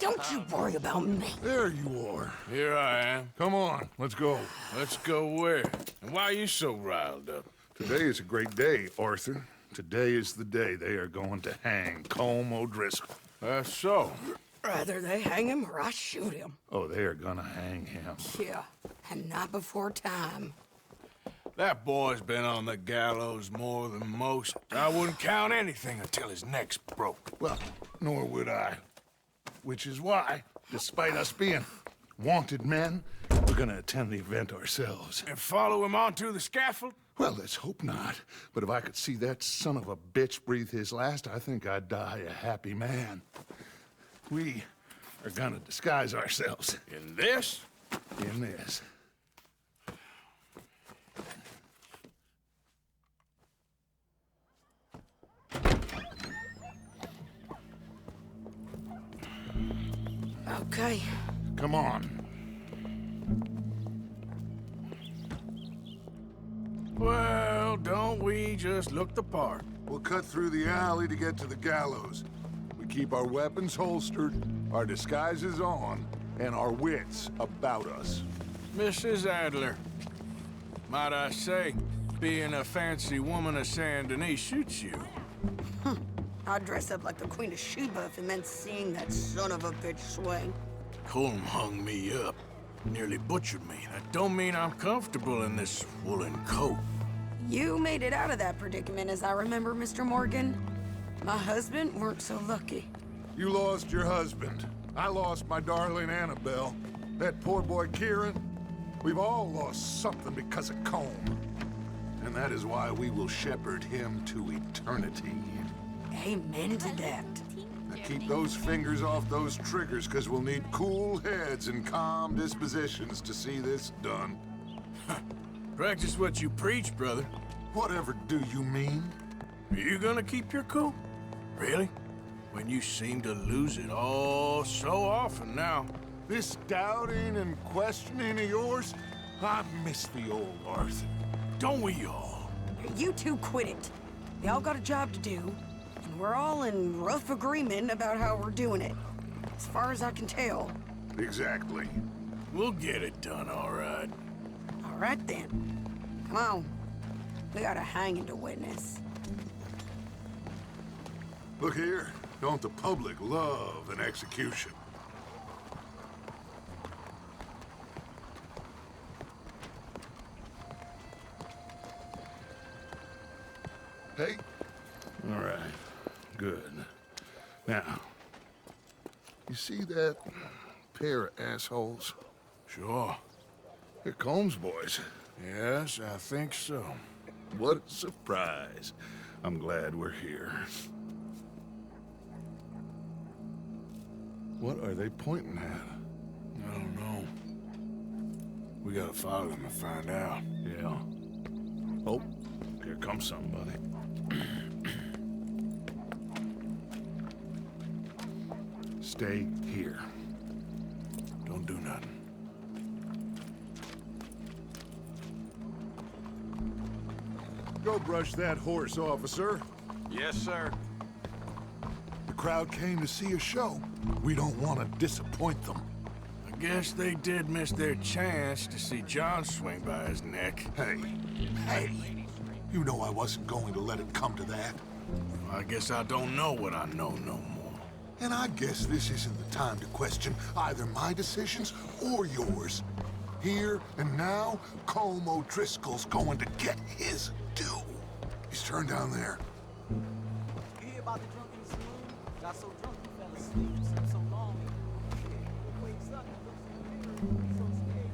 Don't you worry about me. There you are. Here I am. Come on, let's go. Let's go where? And why are you so riled up? Today is a great day, Arthur. Today is the day they are going to hang Colm O'Driscoll. That's so. Rather they hang him or I shoot him. Oh, they are gonna hang him. Yeah, and not before time. That boy's been on the gallows more than most. I wouldn't count anything until his neck's broke. Well, nor would I. Which is why, despite us being wanted men, we're gonna attend the event ourselves. And follow him onto the scaffold? Well, let's hope not. But if I could see that son of a bitch breathe his last, I think I'd die a happy man. We are gonna disguise ourselves In this? in this. Okay. Come on. Well, don't we just look the part? We'll cut through the alley to get to the gallows. We keep our weapons holstered, our disguises on, and our wits about us. Mrs. Adler, might I say, being a fancy woman of Saint Denis shoots you. I'd dress up like the Queen of Sheba if it meant seeing that son of a bitch swing. Colm hung me up, nearly butchered me. That don't mean I'm comfortable in this woolen coat. You made it out of that predicament, as I remember, Mr. Morgan. My husband weren't so lucky. You lost your husband. I lost my darling Annabelle. That poor boy Kieran. We've all lost something because of Colm. And that is why we will shepherd him to eternity. Amen to that. Now keep those fingers off those triggers, because we'll need cool heads and calm dispositions to see this done. Practice what you preach, brother. Whatever do you mean? Are you gonna keep your cool? Really? When you seem to lose it all so often now. This doubting and questioning of yours? I miss the old Arthur. Don't we all? You two quit it. Y'all got a job to do, and we're all in rough agreement about how we're doing it. As far as I can tell. Exactly. We'll get it done, all right. All right then. Come on. We got a hanging to witness. Look here, don't the public love an execution? Hey? All right. Good. Now, you see that pair of assholes? Sure. They're Colm's boys. Yes, I think so. What a surprise. I'm glad we're here. What are they pointing at? I don't know. We gotta follow them and find out. Yeah. Oh, here comes somebody. Stay here. Don't do nothing. Go brush that horse, officer. Yes, sir. The crowd came to see a show. We don't want to disappoint them. I guess they did miss their chance to see John swing by his neck. Hey, you know I wasn't going to let it come to that. I guess I don't know what I know no more. And I guess this isn't the time to question either my decisions or yours. Here and now, Colm O'Driscoll's going to get his due. He's turned down there. You hear about the drunk in the saloon? Got so drunk he fell asleep. Slept so long. He wakes up and looks in the mirror. He's so scared.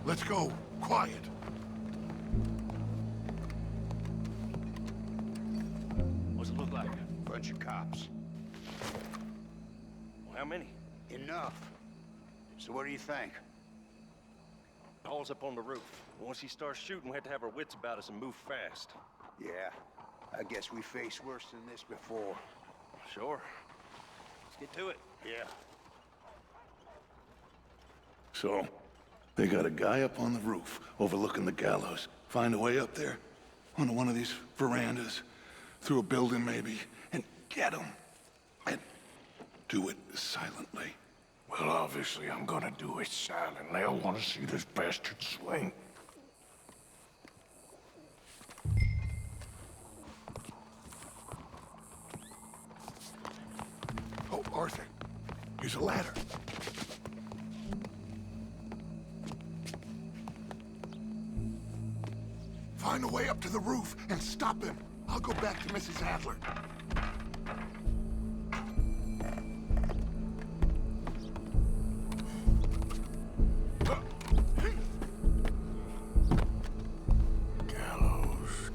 Let's go. Quiet. What's it look like? Bunch of cops. Well, how many? Enough. So what do you think? Paul's up on the roof. Once he starts shooting, we have to have our wits about us and move fast. Yeah, I guess we faced worse than this before. Sure. Let's get to it. Yeah. So, they got a guy up on the roof overlooking the gallows. Find a way up there, onto one of these verandas, through a building maybe, and get him. And do it silently. Well, obviously I'm gonna do it silent. They'll want to see this bastard swing. Oh, Arthur, use a ladder. Find a way up to the roof and stop him. I'll go back to Mrs. Adler.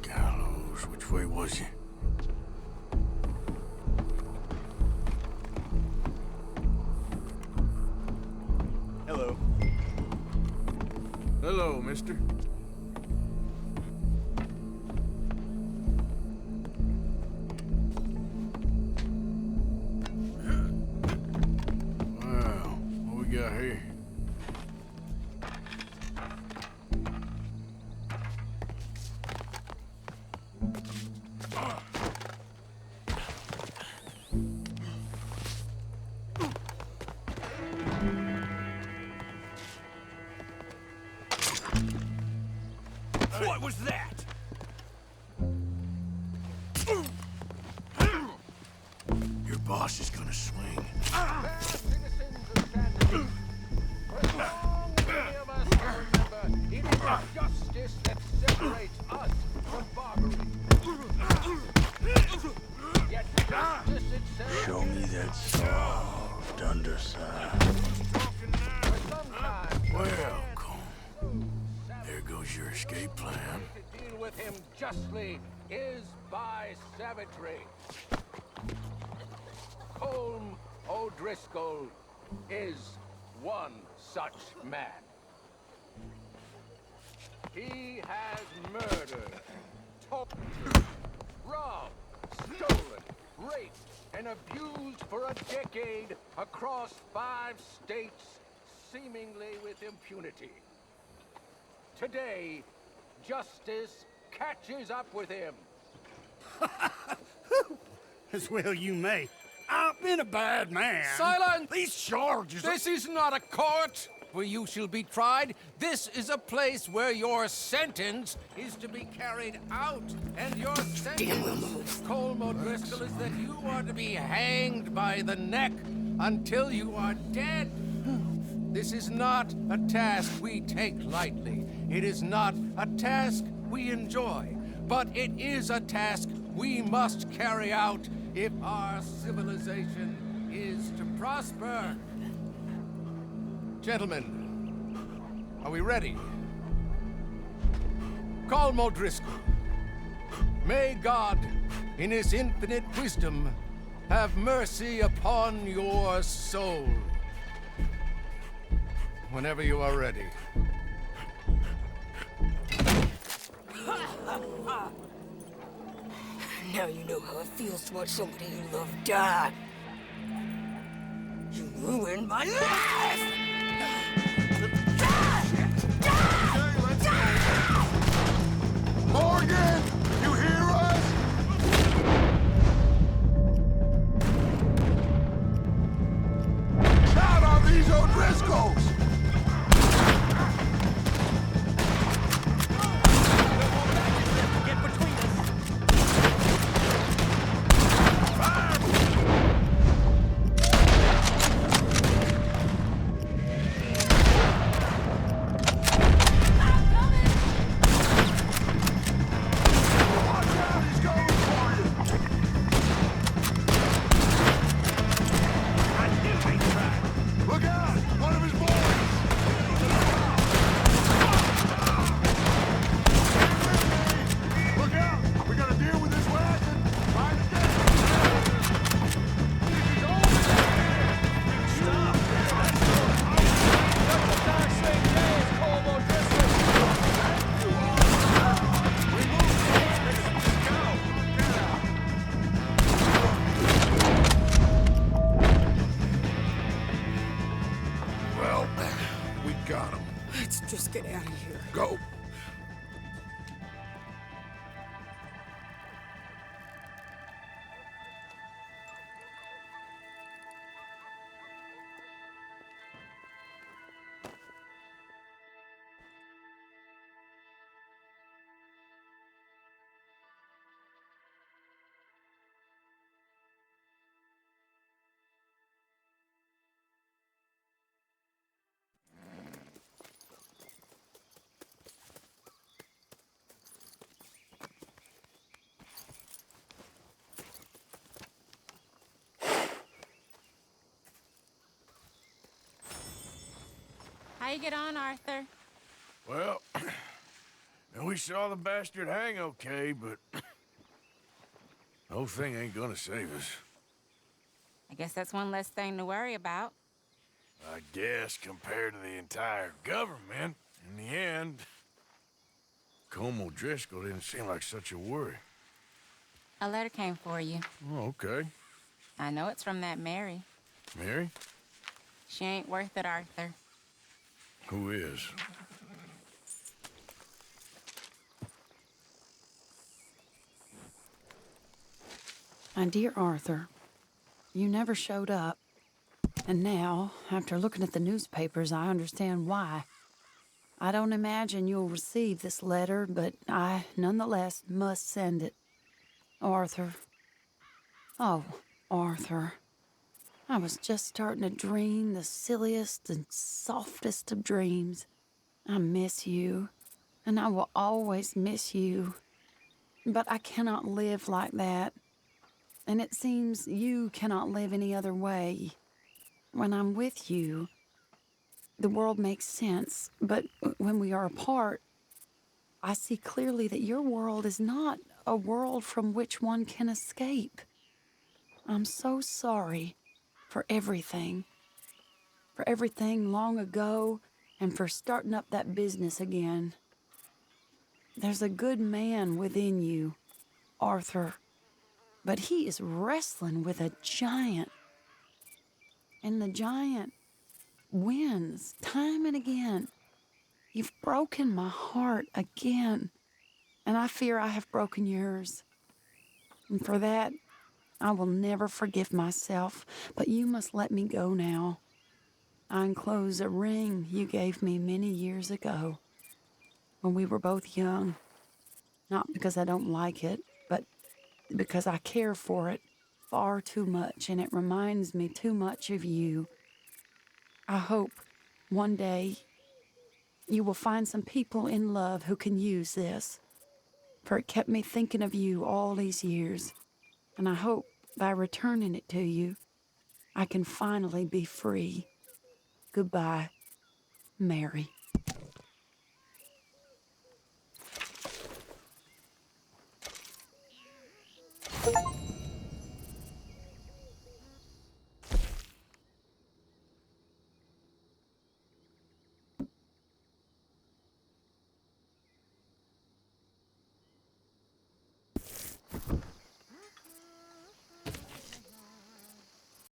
Gallows, which way was he? Hello. Hello, mister. Wow, what we got here? What was that? Your boss is gonna swing. It is justice that separates us from barbarity. Yet justice itself Show me that soft underside. sometimes Well, Colm, there goes your escape plan. to deal with him justly is by savagery. Colm O'Driscoll is one such man. He has murdered, tortured, robbed, stolen, raped, and abused for a decade across 5 states, seemingly with impunity. Today, justice catches up with him. As well you may. I've been a bad man. Silence! These charges This is not a court where you shall be tried. This is a place where your sentence is to be carried out. And your sentence, Colm O'Driscoll, is that you are to be hanged by the neck until you are dead. This is not a task we take lightly. It is not a task we enjoy. But it is a task we must carry out if our civilization is to prosper. Gentlemen, are we ready? Colm O'Driscoll, may God, in his infinite wisdom, have mercy upon your soul. Whenever you are ready. Now you know how it feels to watch somebody you love die. You ruined my life! Morgan, you hear us? Shout on these O'Driscolls! Get between us. How you get on, Arthur? Well, we saw the bastard hang okay, but the whole thing ain't gonna save us. I guess that's one less thing to worry about. I guess compared to the entire government, in the end, Colm O'Driscoll didn't seem like such a worry. A letter came for you. Oh, okay. I know it's from that Mary. Mary? She ain't worth it, Arthur. Who is? My dear Arthur, you never showed up. And now, after looking at the newspapers, I understand why. I don't imagine you'll receive this letter, but I, nonetheless, must send it. Arthur. Oh, Arthur. I was just starting to dream the silliest and softest of dreams. I miss you, and I will always miss you. But I cannot live like that. And it seems you cannot live any other way. When I'm with you, the world makes sense, but when we are apart, I see clearly that your world is not a world from which one can escape. I'm so sorry for everything long ago, and for starting up that business again. There's a good man within you, Arthur, but he is wrestling with a giant. And the giant wins time and again. You've broken my heart again, and I fear I have broken yours. And for that, I will never forgive myself, but you must let me go now. I enclose a ring you gave me many years ago, when we were both young. Not because I don't like it, but because I care for it far too much, and it reminds me too much of you. I hope one day you will find some people in love who can use this, for it kept me thinking of you all these years, and I hope by returning it to you, I can finally be free. Goodbye, Mary.